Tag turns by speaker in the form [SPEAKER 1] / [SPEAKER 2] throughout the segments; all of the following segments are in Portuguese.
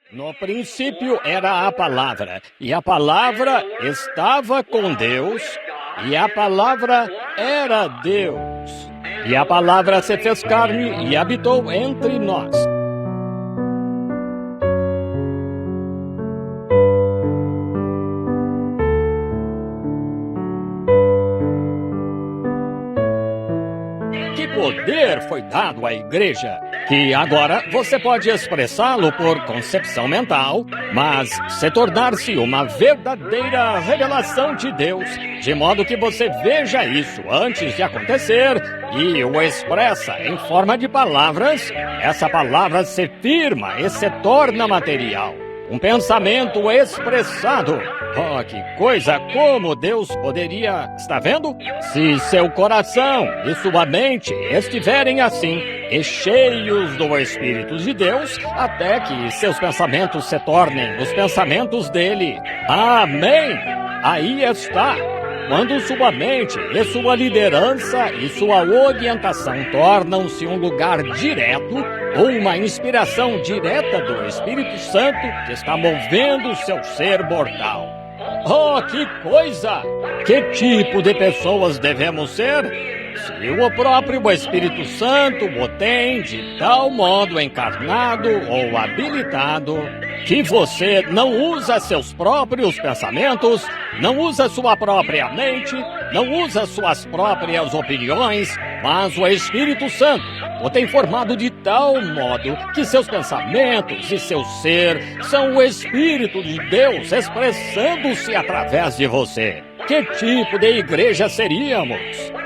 [SPEAKER 1] No princípio era a palavra, e a palavra estava com Deus, e a palavra era Deus. E a palavra se fez carne e habitou entre nós. Que poder foi dado à igreja, que agora você pode expressá-lo por concepção mental, mas se tornar-se uma verdadeira revelação de Deus, de modo que você veja isso antes de acontecer e o expressa em forma de palavras, essa palavra se firma e se torna material. Um pensamento expressado. Oh, que coisa! Como Deus poderia... Está vendo? Se seu coração e sua mente estiverem assim, e cheios do Espírito de Deus, até que seus pensamentos se tornem os pensamentos dele. Amém! Aí está. Quando sua mente e sua liderança e sua orientação tornam-se um lugar direto ou uma inspiração direta do Espírito Santo que está movendo seu ser mortal. Oh, que coisa! Que tipo de pessoas devemos ser? Se o próprio Espírito Santo o tem de tal modo encarnado ou habilitado que você não usa seus próprios pensamentos, não usa sua própria mente, não usa suas próprias opiniões, mas o Espírito Santo o tem formado de tal modo que seus pensamentos e seu ser são o Espírito de Deus expressando-se através de você. Que tipo de igreja seríamos?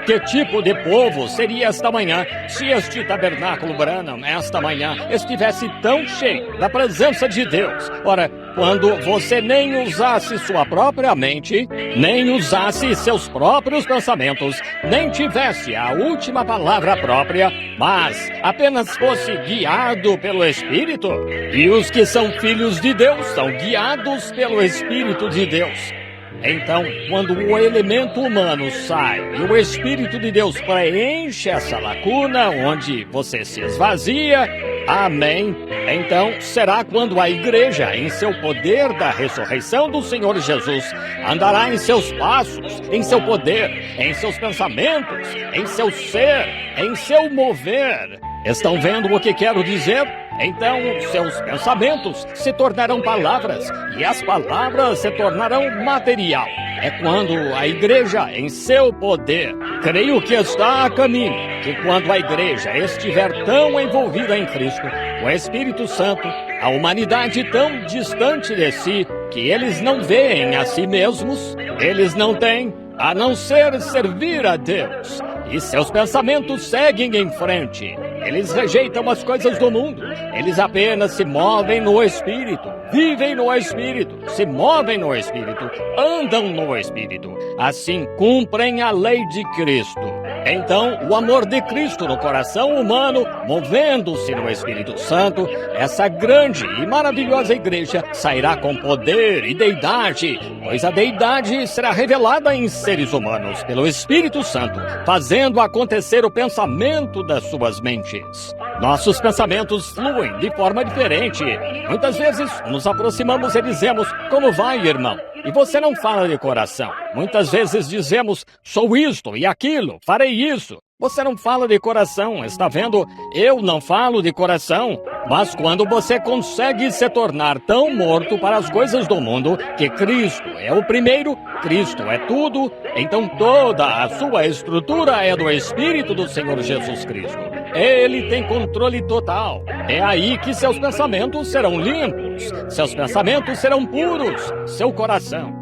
[SPEAKER 1] Que tipo de povo seria esta manhã se este tabernáculo Branham, esta manhã, estivesse tão cheio da presença de Deus? Ora, quando você nem usasse sua própria mente, nem usasse seus próprios pensamentos, nem tivesse a última palavra própria, mas apenas fosse guiado pelo Espírito, e os que são filhos de Deus são guiados pelo Espírito de Deus. Então, quando o elemento humano sai e o Espírito de Deus preenche essa lacuna onde você se esvazia, amém, então será quando a igreja, em seu poder da ressurreição do Senhor Jesus, andará em seus passos, em seu poder, em seus pensamentos, em seu ser, em seu mover. Estão vendo o que quero dizer? Então, seus pensamentos se tornarão palavras, e as palavras se tornarão material. É quando a igreja, em seu poder, creio que está a caminho, que quando a igreja estiver tão envolvida em Cristo, o Espírito Santo, a humanidade tão distante de si, que eles não veem a si mesmos, eles não têm a não ser servir a Deus. E seus pensamentos seguem em frente. Eles rejeitam as coisas do mundo. Eles apenas se movem no Espírito, vivem no Espírito, se movem no Espírito, andam no Espírito. Assim cumprem a lei de Cristo. Então, o amor de Cristo no coração humano, movendo-se no Espírito Santo, essa grande e maravilhosa igreja sairá com poder e deidade, pois a deidade será revelada em seres humanos pelo Espírito Santo, fazendo acontecer o pensamento das suas mentes. Nossos pensamentos fluem de forma diferente. Muitas vezes nos aproximamos e dizemos, como vai, irmão? E você não fala de coração. Muitas vezes dizemos, sou isto e aquilo, farei isso. Você não fala de coração, está vendo? Eu não falo de coração. Mas quando você consegue se tornar tão morto para as coisas do mundo, que Cristo é o primeiro, Cristo é tudo, então toda a sua estrutura é do Espírito do Senhor Jesus Cristo. Ele tem controle total. É aí que seus pensamentos serão limpos, seus pensamentos serão puros, seu coração.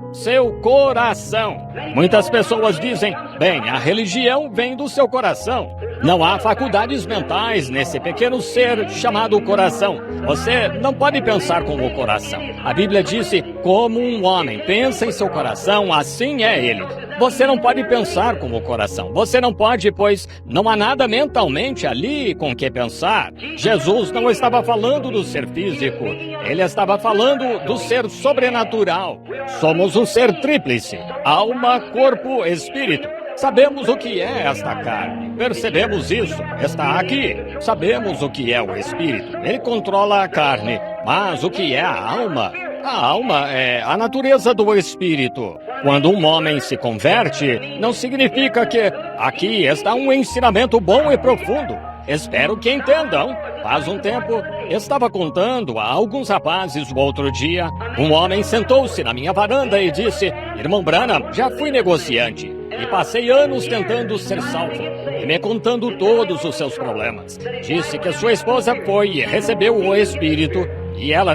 [SPEAKER 1] Muitas pessoas dizem, bem, a religião vem do seu coração. Não há faculdades mentais nesse pequeno ser chamado coração. Você não pode pensar com o coração. A Bíblia disse, como um homem pensa em seu coração, assim é ele. Você não pode pensar com o coração. Você não pode, pois não há nada mentalmente ali com que pensar. Jesus não estava falando do ser físico. Ele estava falando do ser sobrenatural. Somos um ser tríplice, alma, corpo, espírito. Sabemos o que é esta carne. Percebemos isso. Está aqui. Sabemos o que é o espírito. Ele controla a carne. Mas o que é a alma? A alma é a natureza do espírito. Quando um homem se converte, não significa que aqui está um ensinamento bom e profundo. Espero que entendam. Faz um tempo, estava contando a alguns rapazes o outro dia. Um homem sentou-se na minha varanda e disse: Irmão Branham, já fui negociante e passei anos tentando ser salvo. E me contando todos os seus problemas. Disse que sua esposa foi e recebeu o Espírito e ele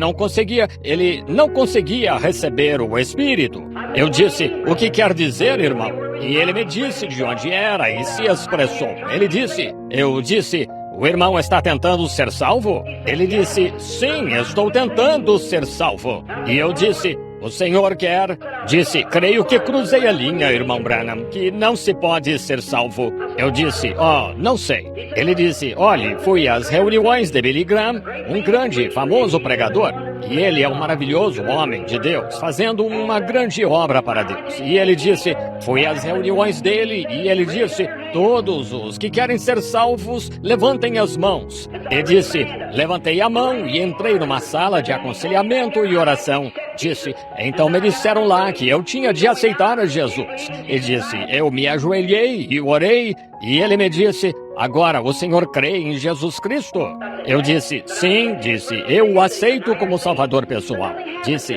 [SPEAKER 1] não conseguia receber o Espírito. Eu disse: o que quer dizer, irmão? E ele me disse de onde era e se expressou. Eu disse: o irmão está tentando ser salvo? Ele disse: sim, estou tentando ser salvo. E eu disse: o senhor quer? Disse: creio que cruzei a linha, irmão Branham, que não se pode ser salvo. Eu disse: não sei. Ele disse: olhe, fui às reuniões de Billy Graham, um grande, famoso pregador. E ele é um maravilhoso homem de Deus, fazendo uma grande obra para Deus. E ele disse: fui às reuniões dele e ele disse: todos os que querem ser salvos, levantem as mãos. E disse: levantei a mão e entrei numa sala de aconselhamento e oração. Disse: então me disseram lá que eu tinha de aceitar a Jesus. E disse: eu me ajoelhei e orei. E ele me disse: agora o senhor crê em Jesus Cristo? Eu disse: sim. Disse: eu o aceito como salvador pessoal.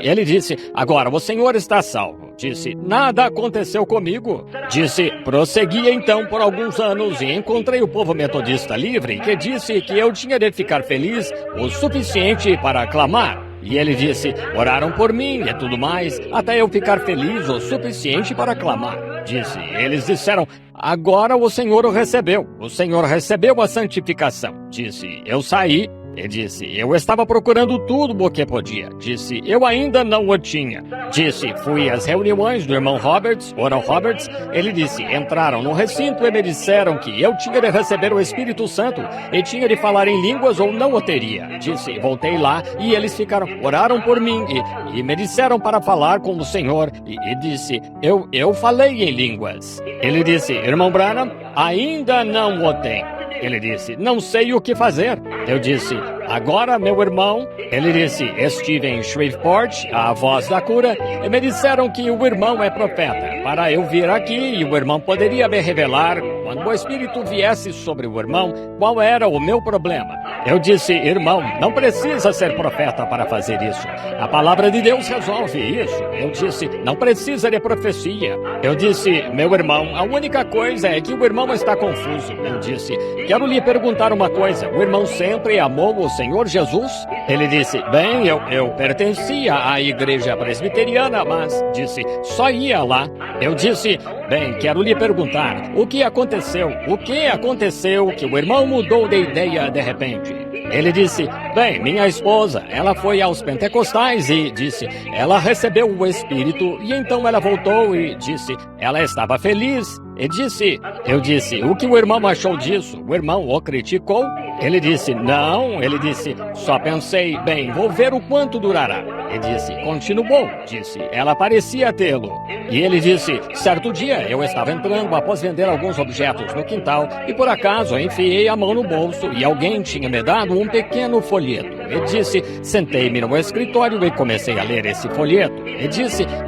[SPEAKER 1] Ele disse: agora o senhor está salvo. Disse: nada aconteceu comigo. Disse: prossegui então por alguns anos e encontrei o povo metodista livre que disse que eu tinha de ficar feliz o suficiente para clamar. E ele disse: oraram por mim e tudo mais, até eu ficar feliz o suficiente para clamar. Eles disseram: agora o Senhor o recebeu. O Senhor recebeu a santificação. Disse: eu saí. E disse: eu estava procurando tudo o que podia. Disse: eu ainda não o tinha. Disse: fui às reuniões do irmão Roberts, Oral Roberts. Ele disse: entraram no recinto e me disseram que eu tinha de receber o Espírito Santo e tinha de falar em línguas ou não o teria. Disse: voltei lá e eles oraram por mim e me disseram para falar com o Senhor. E disse: eu falei em línguas. Ele disse: irmão Branham, ainda não o tem. Ele disse: não sei o que fazer. Eu disse: agora, meu irmão. Ele disse: estive em Shreveport, a voz da cura, e me disseram que o irmão é profeta, para eu vir aqui e o irmão poderia me revelar, quando o Espírito viesse sobre o irmão, qual era o meu problema. Eu disse: irmão, não precisa ser profeta para fazer isso. A palavra de Deus resolve isso. Eu disse: não precisa de profecia. Eu disse: meu irmão, a única coisa é que o irmão está confuso. Eu disse: quero lhe perguntar uma coisa. O irmão sempre amou o Senhor Jesus? Ele disse: bem, eu pertencia à igreja presbiteriana, mas, só ia lá. Eu disse: bem, quero lhe perguntar, o que aconteceu? O que aconteceu que o irmão mudou de ideia de repente? Ele disse: bem, minha esposa, ela foi aos pentecostais e ela recebeu o Espírito e então ela voltou e ela estava feliz. Eu disse: o que o irmão achou disso? O irmão o criticou? Ele disse: não. Ele disse: só pensei, bem, vou ver o quanto durará. E continuou. Ela parecia tê-lo. E ele disse: certo dia eu estava entrando após vender alguns objetos no quintal e por acaso enfiei a mão no bolso e alguém tinha me dado um pequeno folheto. Sentei-me no escritório e comecei a ler esse folheto.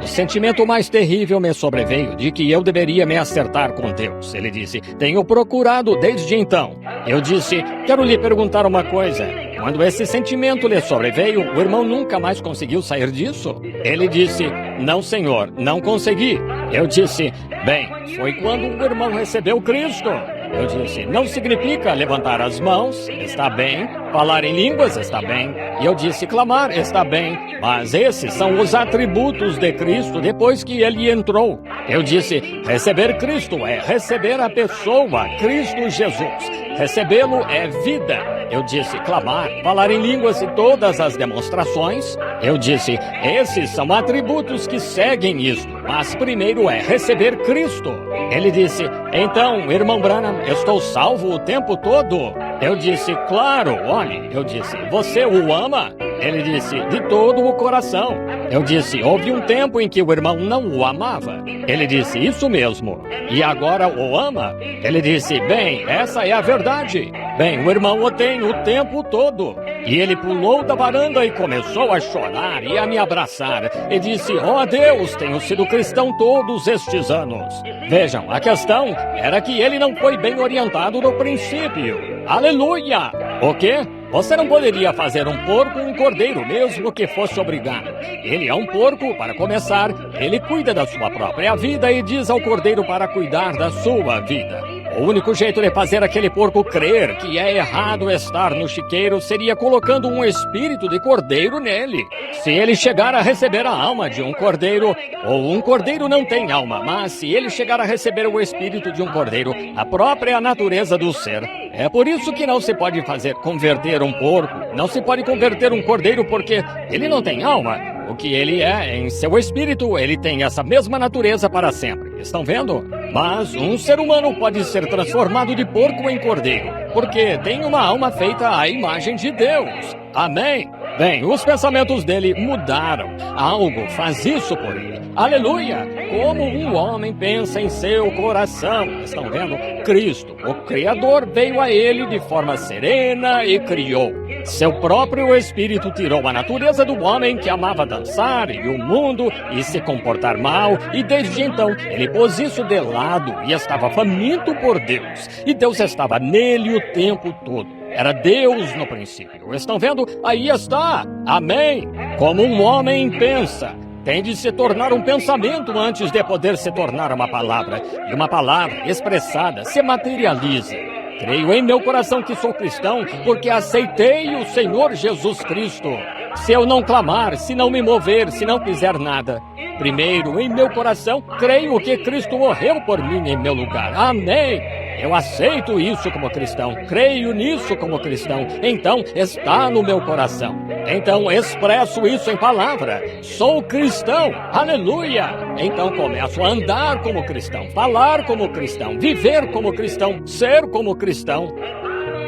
[SPEAKER 1] O sentimento mais terrível me sobreveio de que eu deveria me acertar com Deus. Ele disse: tenho procurado desde então. Eu disse: quero lhe perguntar uma coisa. Quando esse sentimento lhe sobreveio, o irmão nunca mais conseguiu sair disso? Ele disse: não, senhor, não consegui. Eu disse: bem, foi quando o irmão recebeu Cristo. Eu disse: não significa levantar as mãos, está bem. Falar em línguas, está bem. E eu disse: clamar, está bem. Mas esses são os atributos de Cristo depois que ele entrou. Eu disse: receber Cristo é receber a pessoa, Cristo Jesus. Recebê-lo é vida. Eu disse: clamar, falar em línguas e todas as demonstrações. Eu disse: esses são atributos que seguem isto, mas primeiro é receber Cristo. Ele disse: então, irmão Branham, estou salvo o tempo todo? Eu disse, claro, olhe. Eu disse, você o ama? Ele disse, de todo o coração. Eu disse, houve um tempo em que o irmão não o amava. Ele disse, isso mesmo. E agora o ama? Ele disse, bem, essa é a verdade. Bem, o irmão o tem o tempo todo. E ele pulou da varanda e começou a chorar e a me abraçar. E disse, oh Deus, tenho sido cristão todos estes anos. Vejam, a questão era que ele não foi bem orientado no princípio. Aleluia! O quê? Você não poderia fazer um porco um cordeiro, mesmo que fosse obrigado. Ele é um porco, para começar. Ele cuida da sua própria vida e diz ao cordeiro para cuidar da sua vida. O único jeito de fazer aquele porco crer que é errado estar no chiqueiro seria colocando um espírito de cordeiro nele. Se ele chegar a receber a alma de um cordeiro, ou um cordeiro não tem alma, mas se ele chegar a receber o espírito de um cordeiro, a própria natureza do ser. É por isso que não se pode converter um porco, não se pode converter um cordeiro porque ele não tem alma. O que ele é, em seu espírito, ele tem essa mesma natureza para sempre. Estão vendo? Mas um ser humano pode ser transformado de porco em cordeiro, porque tem uma alma feita à imagem de Deus. Amém? Bem, os pensamentos dele mudaram. Algo faz isso por ele. Aleluia! Como um homem pensa em seu coração. Estão vendo? Cristo, o Criador, veio a ele de forma serena e criou. Seu próprio espírito tirou a natureza do homem que amava dançar e o mundo e se comportar mal, e desde então ele pôs isso de lado e estava faminto por Deus. E Deus estava nele o tempo todo. Era Deus no princípio. Estão vendo? Aí está. Amém. Como um homem pensa. Tem de se tornar um pensamento antes de poder se tornar uma palavra. E uma palavra expressada se materializa. Creio em meu coração que sou cristão porque aceitei o Senhor Jesus Cristo. Se eu não clamar, se não me mover, se não fizer nada, primeiro, em meu coração, creio que Cristo morreu por mim em meu lugar. Amém! Eu aceito isso como cristão, creio nisso como cristão, então está no meu coração. Então expresso isso em palavra. Sou cristão, aleluia! Então começo a andar como cristão, falar como cristão, viver como cristão, ser como cristão.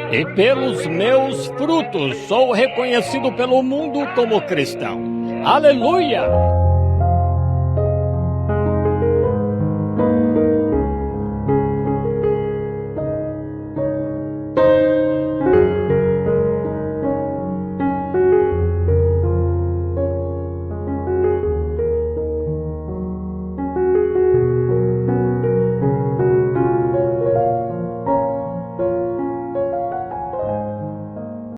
[SPEAKER 1] E pelos meus frutos sou reconhecido pelo mundo como cristão. Aleluia!